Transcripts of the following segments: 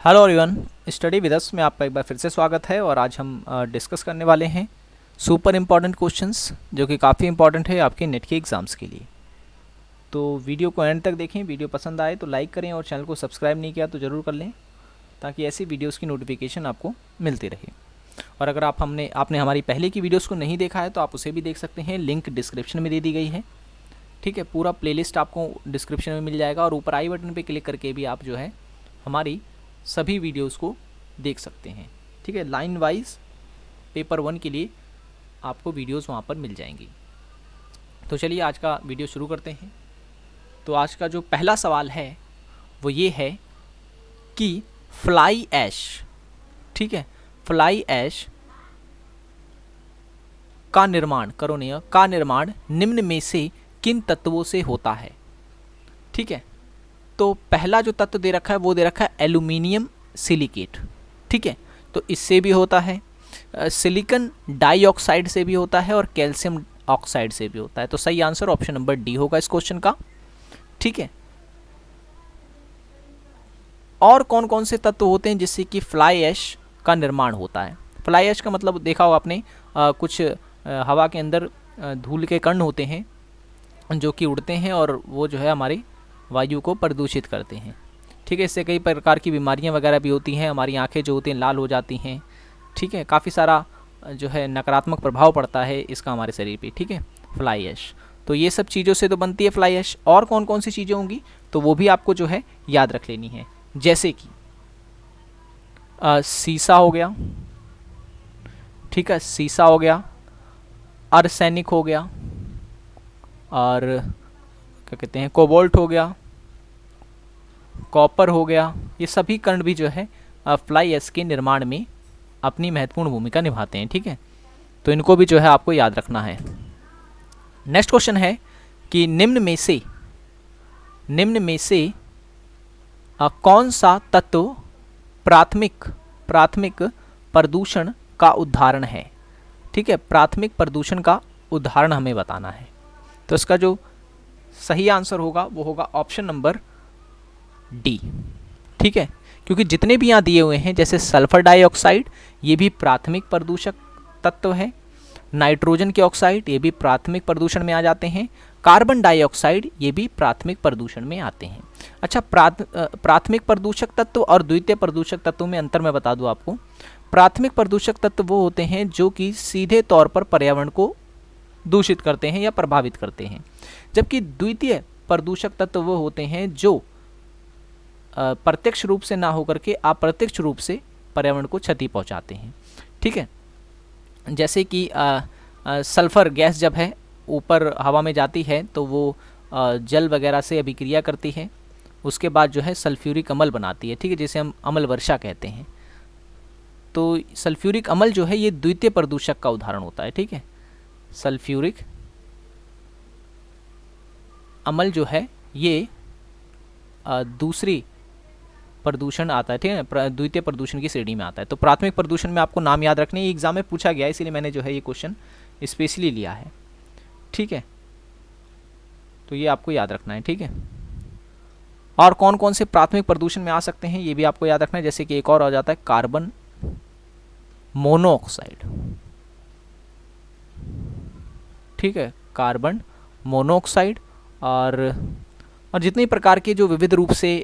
Hello everyone, study with us में आपका एक बार फिर से स्वागत है। और आज हम डिस्कस करने वाले हैं सुपर इम्पॉर्टेंट क्वेश्चंस जो कि काफ़ी इंपॉर्टेंट है आपके नेट के एग्ज़ाम्स के लिए। तो वीडियो को एंड तक देखें। वीडियो पसंद आए तो लाइक करें और चैनल को सब्सक्राइब नहीं किया तो ज़रूर कर लें ताकि ऐसी वीडियोज़ की नोटिफिकेशन आपको मिलती रहे। और अगर आपने हमारी पहले की वीडियोज़ को नहीं देखा है तो आप उसे भी देख सकते हैं, लिंक डिस्क्रिप्शन में दे दी गई है। ठीक है, पूरा प्लेलिस्ट आपको डिस्क्रिप्शन में मिल जाएगा और ऊपर आई बटन पर क्लिक करके भी आप जो है हमारी सभी वीडियोस को देख सकते हैं। ठीक है, लाइन वाइज पेपर 1 के लिए आपको वीडियोस वहाँ पर मिल जाएंगी। तो चलिए आज का वीडियो शुरू करते हैं। तो आज का जो पहला सवाल है वो ये है कि फ्लाई ऐश, ठीक है, फ्लाई ऐश का निर्माण करोनिया का निर्माण निम्न में से किन तत्वों से होता है। ठीक है, तो पहला जो तत्व दे रखा है वो दे रखा है एल्यूमिनियम सिलिकेट। ठीक है, तो इससे भी होता है, सिलिकॉन डाइऑक्साइड से भी होता है और कैल्शियम ऑक्साइड से भी होता है। तो सही आंसर ऑप्शन नंबर डी होगा इस क्वेश्चन का। ठीक है, और कौन कौन से तत्व होते हैं जिससे कि फ्लाई ऐश का निर्माण होता है। फ्लाई ऐश का मतलब देखा होगा आपने, कुछ हवा के अंदर धूल के कण होते हैं जो कि उड़ते हैं और वो जो है हमारी वायु को प्रदूषित करते हैं। ठीक है, इससे कई प्रकार की बीमारियां वगैरह भी होती हैं, हमारी आंखें जो होती हैं लाल हो जाती हैं। ठीक है, काफ़ी सारा जो है नकारात्मक प्रभाव पड़ता है इसका हमारे शरीर पे। ठीक है, फ्लाई ऐश, तो ये सब चीज़ों से तो बनती है फ्लाई ऐश। और कौन कौन सी चीज़ें होंगी तो वो भी आपको जो है याद रख लेनी है, जैसे कि शीशा हो गया। ठीक है, शीशा हो गया, आर्सेनिक हो गया, और क्या कहते हैं कोबाल्ट हो गया, कॉपर हो गया। ये सभी कण भी जो है फ्लाई ऐश के निर्माण में अपनी महत्वपूर्ण भूमिका निभाते हैं। ठीक है, तो इनको भी जो है आपको याद रखना है। नेक्स्ट क्वेश्चन है कि निम्न में से कौन सा तत्व प्राथमिक प्रदूषण का उदाहरण है। ठीक है, प्राथमिक प्रदूषण का उदाहरण हमें बताना है। तो इसका जो सही आंसर होगा वो होगा ऑप्शन नंबर डी। ठीक है, क्योंकि जितने भी यहाँ दिए हुए हैं जैसे सल्फर डाइऑक्साइड ये भी प्राथमिक प्रदूषक तत्व है, नाइट्रोजन के ऑक्साइड ये भी प्राथमिक प्रदूषण में आ जाते हैं, कार्बन डाइऑक्साइड ये भी प्राथमिक प्रदूषण में आते हैं। अच्छा, प्राथमिक प्रदूषक तत्व और द्वितीय प्रदूषक तत्व में अंतर मैं बता दूं आपको। प्राथमिक प्रदूषक तत्व वो होते हैं जो कि सीधे तौर पर पर्यावरण को दूषित करते हैं या प्रभावित करते हैं, जबकि द्वितीय प्रदूषक तत्व वो होते हैं जो प्रत्यक्ष रूप से ना होकर के अप्रत्यक्ष रूप से पर्यावरण को क्षति पहुंचाते हैं। ठीक है, जैसे कि सल्फर गैस जब है ऊपर हवा में जाती है तो वो जल वगैरह से अभिक्रिया करती है, उसके बाद जो है सल्फ्यूरिक अम्ल बनाती है। ठीक है, जिसे हम अम्ल वर्षा कहते हैं। तो सल्फ्यूरिक अम्ल जो है ये द्वितीय प्रदूषक का उदाहरण होता है। ठीक है, सल्फ्यूरिक अम्ल जो है ये दूसरी प्रदूषण आता है। ठीक है, द्वितीय प्रदूषण की श्रेणी में आता है। तो प्राथमिक प्रदूषण में आपको नाम याद रखने, एग्जाम में पूछा गया है इसीलिए मैंने जो है ये क्वेश्चन स्पेशली लिया है। ठीक है, तो ये आपको याद रखना है। ठीक है, और कौन कौन से प्राथमिक प्रदूषण में आ सकते हैं ये भी आपको याद रखना है, जैसे कि एक और आ जाता है कार्बन मोनोऑक्साइड। ठीक है, कार्बन मोनोऑक्साइड और जितने प्रकार के जो विविध रूप से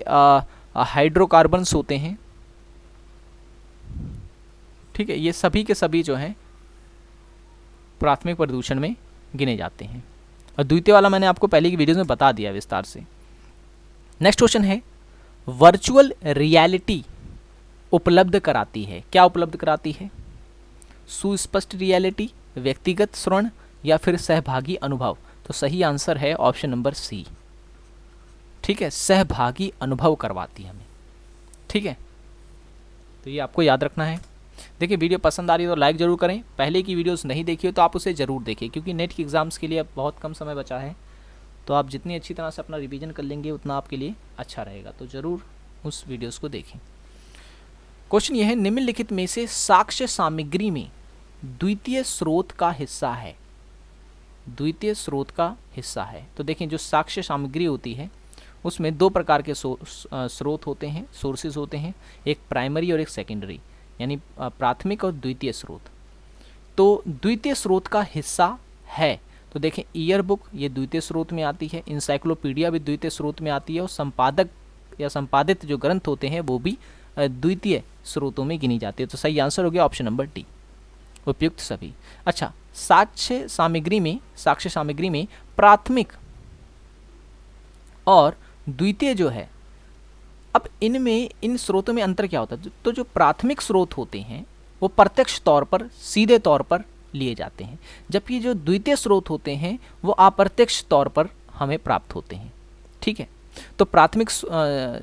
हाइड्रोकार्बन्स होते हैं। ठीक है, ये सभी के सभी जो हैं प्राथमिक प्रदूषण में गिने जाते हैं, और द्वितीय वाला मैंने आपको पहले की वीडियोस में बता दिया विस्तार से। नेक्स्ट क्वेश्चन है, वर्चुअल रियलिटी उपलब्ध कराती है, क्या उपलब्ध कराती है? सुस्पष्ट रियलिटी, व्यक्तिगत श्रवण या फिर सहभागी अनुभव। तो सही आंसर है ऑप्शन नंबर सी। ठीक है, सहभागी अनुभव करवाती है हमें। ठीक है, तो ये आपको याद रखना है। देखिए, वीडियो पसंद आ रही है तो लाइक ज़रूर करें। पहले की वीडियोस नहीं देखी हो तो आप उसे ज़रूर देखिए, क्योंकि नेट के एग्ज़ाम्स के लिए अब बहुत कम समय बचा है। तो आप जितनी अच्छी तरह से अपना रिवीजन कर लेंगे उतना आपके लिए अच्छा रहेगा। तो ज़रूर उस वीडियोज़ को देखें। क्वेश्चन ये है, निम्नलिखित में से साक्ष्य सामग्री में द्वितीय स्रोत का हिस्सा है। द्वितीय स्रोत का हिस्सा है, तो देखें जो साक्ष्य सामग्री होती है उसमें दो प्रकार के स्रोत होते हैं, सोर्सेज होते हैं, एक प्राइमरी और एक सेकेंडरी, यानी प्राथमिक और द्वितीय स्रोत। तो द्वितीय स्रोत का हिस्सा है, तो देखें ईयर बुक ये द्वितीय स्रोत में आती है, इंसाइक्लोपीडिया भी द्वितीय स्रोत में आती है, और संपादक या संपादित जो ग्रंथ होते हैं वो भी द्वितीय स्रोतों में गिनी जाती है। तो सही आंसर हो गया ऑप्शन नंबर डी, उपयुक्त सभी। अच्छा, साक्ष्य सामग्री में प्राथमिक और द्वितीय जो है, अब इनमें इन स्रोतों में अंतर क्या होता है? तो जो प्राथमिक स्रोत होते हैं वो प्रत्यक्ष तौर पर, सीधे तौर पर लिए जाते हैं, जबकि जो द्वितीय स्रोत होते हैं वो अप्रत्यक्ष तौर पर हमें प्राप्त होते हैं। ठीक है, तो प्राथमिक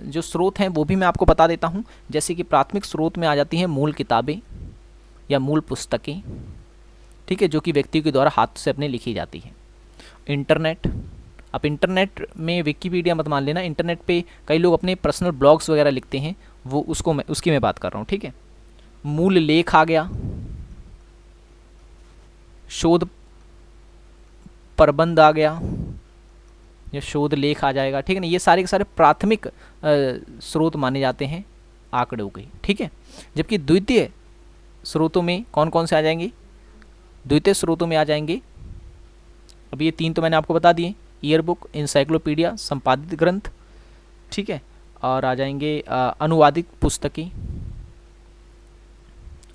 जो स्रोत हैं वो भी मैं आपको बता देता हूँ। जैसे कि प्राथमिक स्रोत में आ जाती हैं मूल किताबें या मूल पुस्तकें, ठीक है, जो कि व्यक्ति के द्वारा हाथ से अपने लिखी जाती है। इंटरनेट, अब इंटरनेट में विकिपीडिया मत मान लेना, इंटरनेट पे कई लोग अपने पर्सनल ब्लॉग्स वगैरह लिखते हैं, वो उसकी मैं बात कर रहा हूँ। ठीक है, मूल लेख आ गया, शोध प्रबंध आ गया या शोध लेख आ जाएगा। ठीक है ना, ये सारे के सारे प्राथमिक स्रोत माने जाते हैं आंकड़ों के। ठीक है, जबकि द्वितीय स्रोतों में कौन कौन से आ जाएंगे? द्वितीय स्रोतों में आ जाएंगे, अब ये तीन तो मैंने आपको बता दिए, ईयर बुक, इंसाइक्लोपीडिया, संपादित ग्रंथ, ठीक है, और आ जाएंगे अनुवादित पुस्तकें,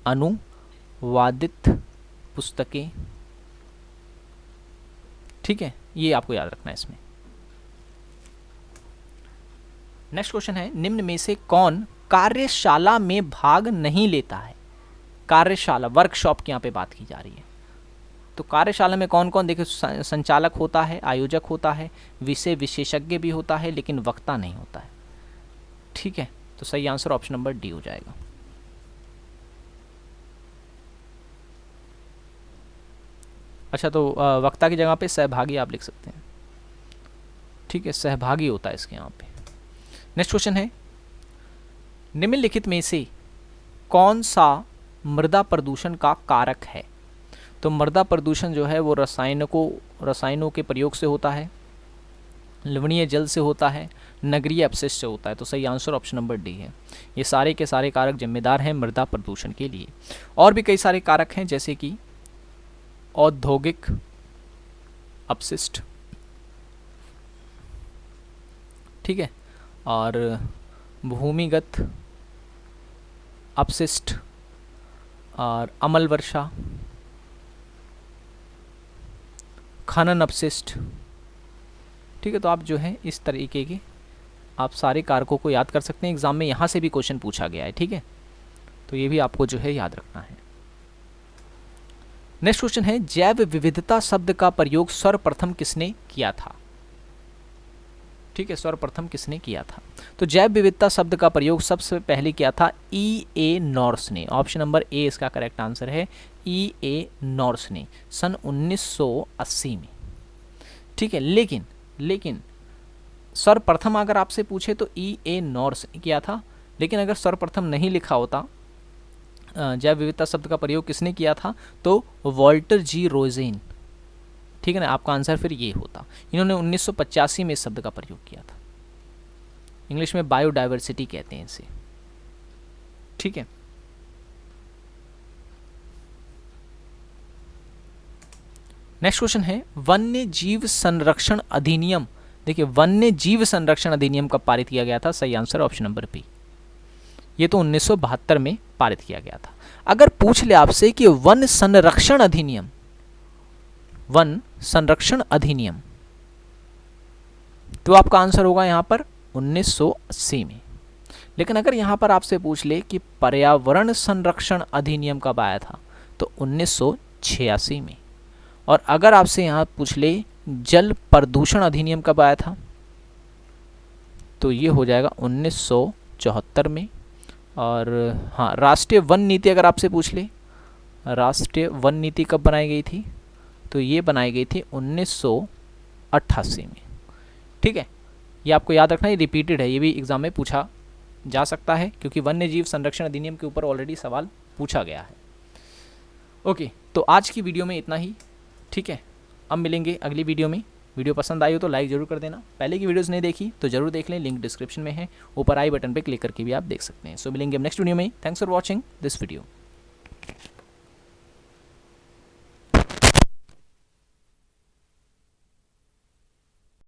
अनुवादित पुस्तकें। ठीक है, ये आपको याद रखना है इसमें। नेक्स्ट क्वेश्चन है, निम्न में से कौन कार्यशाला में भाग नहीं लेता है? कार्यशाला, वर्कशॉप की यहाँ पे बात की जा रही है। तो कार्यशाला में कौन कौन? देखिए, संचालक होता है, आयोजक होता है, विषय विशेषज्ञ भी होता है, लेकिन वक्ता नहीं होता है। ठीक है, तो सही आंसर ऑप्शन नंबर डी हो जाएगा। अच्छा, तो वक्ता की जगह पे सहभागी आप लिख सकते हैं। ठीक है, सहभागी होता है इसके यहाँ पे। नेक्स्ट क्वेश्चन है, निम्नलिखित में से कौन सा मृदा प्रदूषण का कारक है? तो मृदा प्रदूषण जो है वो रसायनों के प्रयोग से होता है, लवणीय जल से होता है, नगरीय अपशिष्ट से होता है। तो सही आंसर ऑप्शन नंबर डी है। ये सारे के सारे कारक जिम्मेदार हैं मृदा प्रदूषण के लिए। और भी कई सारे कारक हैं, जैसे कि औद्योगिक अपशिष्ट, ठीक है, और भूमिगत अपशिष्ट और अम्ल वर्षा, खनन अपशिष्ट। ठीक है, तो आप जो है इस तरीके के आप सारे कारकों को याद कर सकते हैं। एग्जाम में यहाँ से भी क्वेश्चन पूछा गया है। ठीक है, तो ये भी आपको जो है याद रखना है। नेक्स्ट क्वेश्चन है, जैव विविधता शब्द का प्रयोग सर्वप्रथम किसने किया था? ठीक है, सर्वप्रथम किसने किया था? तो जैव विविधता शब्द का प्रयोग सबसे पहले किया था E.A. नॉर्स ने। ऑप्शन नंबर ए इसका करेक्ट आंसर है, E.A. नॉर्स ने सन 1980 में। ठीक है, लेकिन सर्वप्रथम अगर आपसे पूछे तो E.A. नॉर्स ने किया था, लेकिन अगर सर्वप्रथम नहीं लिखा होता जैव विविधता शब्द का प्रयोग किसने किया था, तो वॉल्टर जी रोजेन। ठीक है ना, आपका आंसर फिर ये होता। इन्होंने 1985 में इस शब्द का प्रयोग किया था। इंग्लिश में बायोडाइवर्सिटी कहते हैं इसे। ठीक है, नेक्स्ट क्वेश्चन है, वन्य जीव संरक्षण अधिनियम। देखिए, वन्य जीव संरक्षण अधिनियम कब पारित किया गया था? सही आंसर ऑप्शन नंबर बी। ये तो 1972 में पारित किया गया था। अगर पूछ ले आपसे कि वन संरक्षण अधिनियम, तो आपका आंसर होगा यहां पर 1980 में। लेकिन अगर यहां पर आपसे पूछ ले कि पर्यावरण संरक्षण अधिनियम कब आया था, तो 1986 में। और अगर आपसे यहां पूछ ले जल प्रदूषण अधिनियम कब आया था, तो ये हो जाएगा 1974 में। और हाँ, राष्ट्रीय वन नीति अगर आपसे पूछ ले, राष्ट्रीय वन नीति कब बनाई गई थी, तो ये बनाई गई थी 1988 में। ठीक है, ये आपको याद रखना, ये रिपीटेड है, ये भी एग्जाम में पूछा जा सकता है, क्योंकि वन्य जीव संरक्षण अधिनियम के ऊपर ऑलरेडी सवाल पूछा गया है। ओके, तो आज की वीडियो में इतना ही। ठीक है, अब मिलेंगे अगली वीडियो में। वीडियो पसंद आई हो तो लाइक ज़रूर कर देना। पहले की वीडियोस नहीं देखी तो जरूर देख लें, लिंक डिस्क्रिप्शन में है, ऊपर आई बटन पर क्लिक करके भी आप देख सकते हैं। सो मिलेंगे नेक्स्ट वीडियो में। Thanks for watching this video.